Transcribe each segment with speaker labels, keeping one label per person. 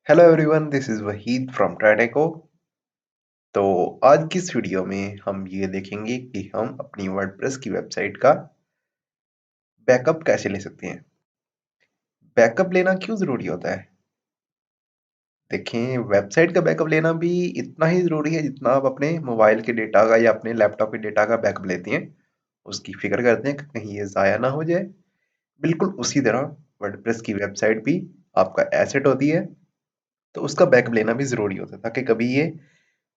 Speaker 1: Hello everyone, this is Waheed from Trideco. तो आज की इस वीडियो में हम ये देखेंगे कि हम अपनी वर्डप्रेस की वेबसाइट का बैकअप कैसे ले सकते हैं। बैकअप लेना क्यों जरूरी होता है? देखें, वेबसाइट का बैकअप लेना भी इतना ही जरूरी है जितना आप अपने मोबाइल के डेटा का या अपने लैपटॉप के डेटा का बैकअप लेते हैं, उसकी फिक्र करते हैं कि कहीं ये ज़ाया ना हो जाए। बिल्कुल उसी तरह वर्डप्रेस की वेबसाइट भी आपका एसेट होती है, तो उसका बैकअप लेना भी जरूरी होता है ताकि कभी ये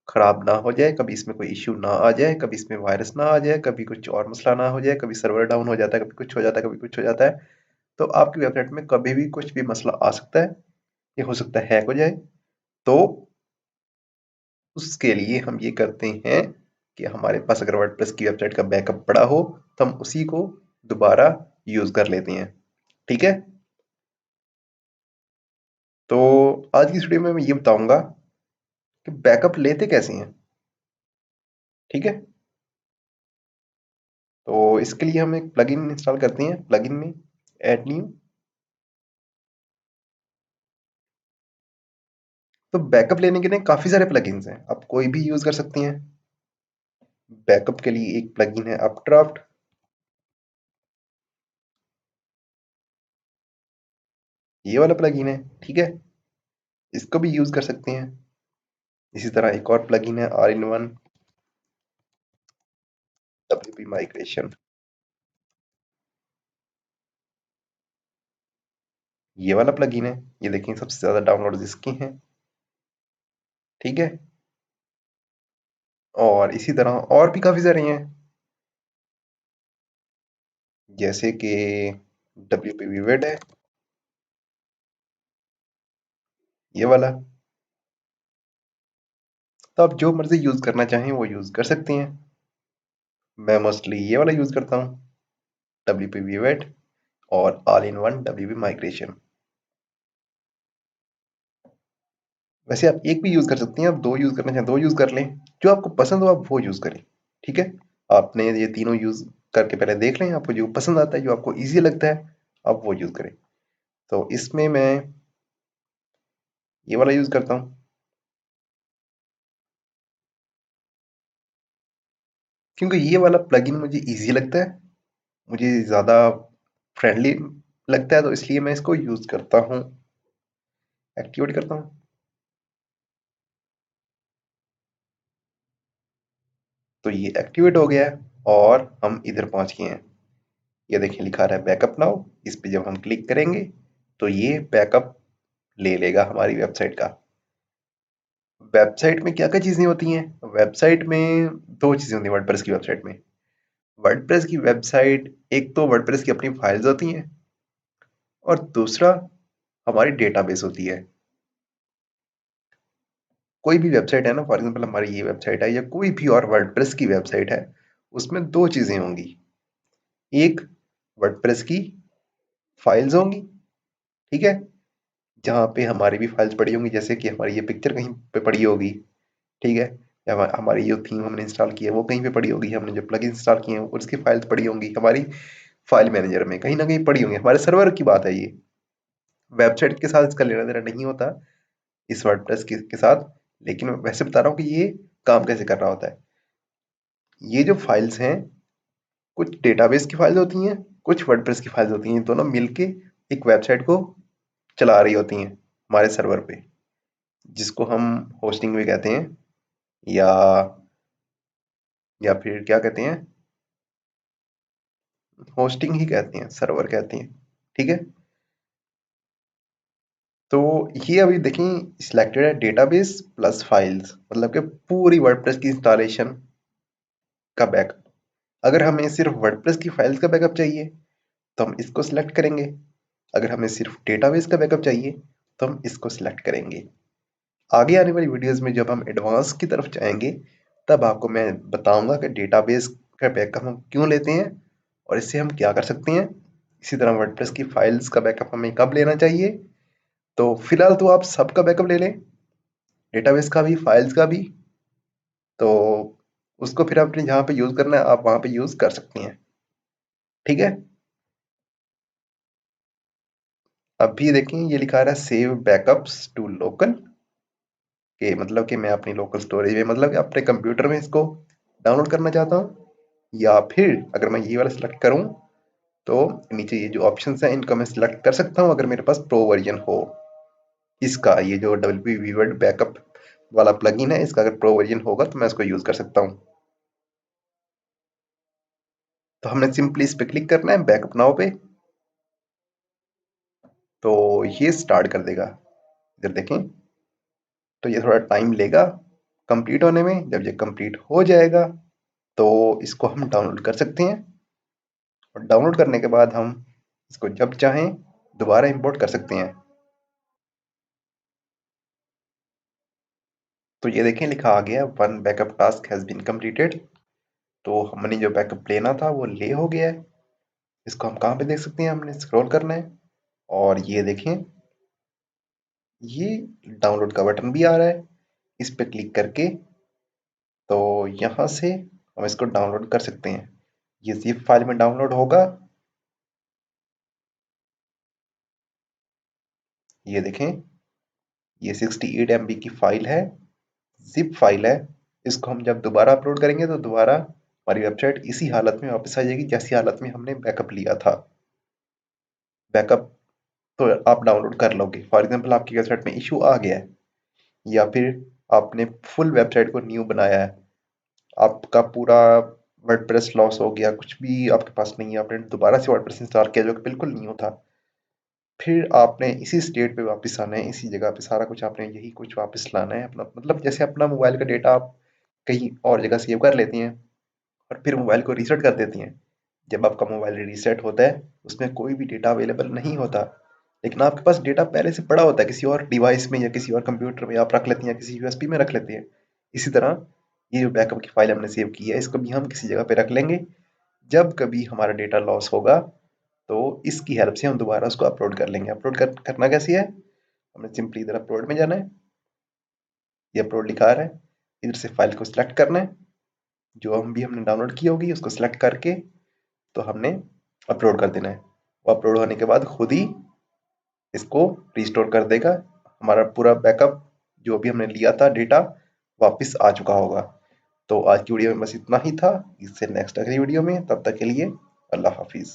Speaker 1: खराब ना हो जाए, कभी इसमें कोई इश्यू ना आ जाए, कभी इसमें वायरस ना आ जाए, कभी कुछ और मसला ना हो जाए, कभी सर्वर डाउन हो जाता है, कभी कुछ हो जाता है, कभी कुछ हो जाता है। तो आपकी वेबसाइट में कभी भी कुछ भी मसला आ सकता है, ये हो सकता है हैक हो जाए। तो उसके लिए हम ये करते हैं कि हमारे पास अगर वर्डप्रेस की वेबसाइट का बैकअप पड़ा हो तो हम उसी को दोबारा यूज कर लेते हैं। ठीक है, तो आज की इस वीडियो में मैं ये बताऊंगा कि बैकअप लेते कैसे हैं। ठीक है, तो इसके लिए हम एक प्लगइन इंस्टॉल करते हैं। प्लगइन में ऐड न्यू। तो बैकअप लेने के लिए काफ़ी सारे प्लगइन्स हैं, आप कोई भी यूज़ कर सकती हैं। बैकअप के लिए एक प्लगइन है अपड्राफ्ट, ये वाला प्लगइन है। ठीक है, इसको भी यूज़ कर सकते हैं। इसी तरह एक और प्लगइन है all in one WP migration, ये वाला प्लगइन है। ये देखिए सबसे ज़्यादा डाउनलोड इसकी हैं। ठीक है, और इसी तरह और भी काफ़ी सारे हैं, जैसे कि डब्ल्यूपी विवेड है, ये वाला। तो आप जो मर्ज़ी यूज़ करना चाहें वो यूज़ कर सकती हैं। मैं मोस्टली ये वाला यूज़ करता हूँ, डब्ल्यूपी विवेड और all in one WP migration. वैसे आप एक भी यूज़ कर सकती हैं, आप दो यूज़ करना चाहें दो यूज़ कर लें, जो आपको पसंद हो आप वो यूज़ करें। ठीक है, आपने ये तीनों यूज़ करके पहले देख लें, आपको जो पसंद आता है, जो आपको ईज़ी लगता है, आप वो यूज़ करें। तो इसमें मैं ये वाला यूज़ करता हूँ, क्योंकि ये वाला प्लगइन मुझे ईज़ी लगता है, मुझे ज़्यादा फ्रेंडली लगता है, तो इसलिए मैं इसको यूज़ करता हूँ। एक्टिवेट करता हूँ, तो ये एक्टिवेट हो गया है और हम इधर पहुँच गए हैं। ये देखिए लिखा रहा है बैकअप नाउ, इस पे जब हम क्लिक करेंगे तो ये बैकअप ले लेगा हमारी वेबसाइट का। वेबसाइट में क्या-क्या चीज़ें होती हैं? वेबसाइट में 2 चीज़ें होती हैं वर्डप्रेस की वेबसाइट में। वर्डप्रेस की वेबसाइट, एक तो वर्डप्रेस की अपनी फाइल्स होती हैं और दूसरा हमारी डेटाबेस होती है। कोई भी वेबसाइट है ना, फॉर एग्ज़ाम्पल हमारी ये वेबसाइट है या कोई भी और वर्डप्रेस की वेबसाइट है, उसमें 2 चीज़ें होंगी। एक वर्डप्रेस की फाइल्स होंगी, ठीक है? जहाँ पे हमारी भी फाइल्स पड़ी होंगी, जैसे कि हमारी ये पिक्चर कहीं पे पड़ी होगी, ठीक है? या हमारी जो थीम हमने इंस्टॉल की है वो कहीं पे पड़ी होगी, हमने जो प्लगइन इंस्टॉल किए हैं उसकी फाइल्स पड़ी होंगी, हमारी फाइल मैनेजर में कहीं ना कहीं पड़ी होंगी, हमारे सर्वर की बात है ये। वेबसाइट के साथ इसका लेना देना नहीं होता इस वर्डप्रेस के साथ, लेकिन मैं वैसे बता रहा हूँ कि ये काम कैसे कर रहा होता है। ये जो फाइल्स हैं, कुछ डेटाबेस की फाइल्स होती हैं, कुछ वर्डप्रेस की फाइल्स होती हैं, दोनों मिलके एक वेबसाइट को चला रही होती हैं हमारे सर्वर पे, जिसको हम होस्टिंग भी कहते हैं, या फिर क्या कहते हैं, होस्टिंग ही कहते हैं, सर्वर कहते हैं। ठीक है, तो ये अभी देखें सिलेक्टेड है डेटाबेस प्लस फाइल्स, मतलब कि पूरी वर्डप्रेस की इंस्टॉलेशन का बैकअप। अगर हमें सिर्फ वर्डप्रेस की फाइल्स का बैकअप चाहिए तो हम इसको सिलेक्ट करेंगे, अगर हमें सिर्फ डेटाबेस का बैकअप चाहिए तो हम इसको सिलेक्ट करेंगे। आगे आने वाली वीडियोस में जब हम एडवांस की तरफ जाएंगे तब आपको मैं बताऊंगा कि डेटाबेस का बैकअप हम क्यों लेते हैं और इससे हम क्या कर सकते हैं। इसी तरह वर्डप्रेस की फाइल्स का बैकअप हमें कब लेना चाहिए। तो फिलहाल तो आप सबका बैकअप ले लें, डेटाबेस का भी, फाइल्स का भी। तो उसको फिर अपने जहाँ पे यूज़ करना है आप वहाँ पे यूज़ कर सकती हैं। ठीक है, अभी देखें ये लिखा रहा है सेव बैकअप्स टू लोकल, के मतलब कि मैं अपनी लोकल स्टोरेज में मतलब अपने कंप्यूटर में इसको डाउनलोड करना चाहता हूँ, या फिर अगर मैं ये वाला सिलेक्ट करूँ तो नीचे ये जो ऑप्शंस हैं इनको मैं सिलेक्ट कर सकता हूँ अगर मेरे पास प्रो वर्जन हो इसका। ये जो डब्ल्यू वीवर्ड बैकअप वाला प्लगइन है इसका अगर प्रो वर्जन होगा तो मैं इसको यूज कर सकता हूँ। तो हमने सिंपली इस पे क्लिक करना है बैकअप नाउ पे, तो ये स्टार्ट कर देगा। इधर देखें तो ये थोड़ा टाइम लेगा कंप्लीट होने में। जब ये कंप्लीट हो जाएगा तो इसको हम डाउनलोड कर सकते हैं, और डाउनलोड करने के बाद हम इसको जब चाहें दोबारा इंपोर्ट कर सकते हैं। तो ये देखें लिखा आ गया one backup task has been completed. तो हमने जो बैकअप लेना था वो ले हो गया है। इसको हम कहाँ पे देख सकते हैं, हमने स्क्रॉल करना है और ये देखें ये डाउनलोड का बटन भी आ रहा है। इस पे क्लिक करके तो यहाँ से हम इसको डाउनलोड कर सकते हैं। ये ज़िप फाइल में डाउनलोड होगा। ये देखें ये 68 MB की फाइल है, ज़िप फाइल है। इसको हम जब दोबारा अपलोड करेंगे तो दोबारा हमारी वेबसाइट इसी हालत में वापस आ जाएगी जैसी हालत में हमने बैकअप लिया था। बैकअप तो आप डाउनलोड कर लोगे। फॉर एग्जांपल आपकी वेबसाइट में इशू आ गया है या फिर आपने फुल वेबसाइट को न्यू बनाया है, आपका पूरा वर्डप्रेस लॉस हो गया, कुछ भी आपके पास नहीं है, आपने दोबारा से वर्डप्रेस इंस्टॉल किया जो कि बिल्कुल न्यू था, फिर आपने इसी स्टेट पे वापस आना है, इसी जगह पे सारा कुछ आपने यही कुछ वापस लाना है अपना, मतलब जैसे अपना मोबाइल का डेटा आप कहीं और जगह सेव कर लेती हैं और फिर मोबाइल को रीसेट कर देती हैं। जब आपका मोबाइल रीसेट होता है उसमें कोई भी डेटा अवेलेबल नहीं होता, लेकिन आपके पास डेटा पहले से पड़ा होता है किसी और डिवाइस में या किसी और कंप्यूटर में आप रख लेती हैं, किसी यूएसबी में रख लेती हैं। इसी तरह ये जो बैकअप की फाइल हमने सेव की है इसको भी हम किसी जगह पे रख लेंगे। जब कभी हमारा डेटा लॉस होगा तो इसकी हेल्प से हम दोबारा उसको अपलोड कर लेंगे। करना कैसे है, हमने सिंपली इधर अपलोड में जाना है, ये अपलोड लिखा आ रहा है, इधर से फाइल को सिलेक्ट करना है, जो हमने डाउनलोड की होगी उसको सिलेक्ट करके तो हमने अपलोड कर देना है। वो अपलोड होने के बाद खुद ही इसको रिस्टोर कर देगा, हमारा पूरा बैकअप जो भी हमने लिया था डेटा वापस आ चुका होगा। तो आज की वीडियो में बस इतना ही था। इससे नेक्स्ट अगली वीडियो में, तब तक के लिए अल्लाह हाफिज़।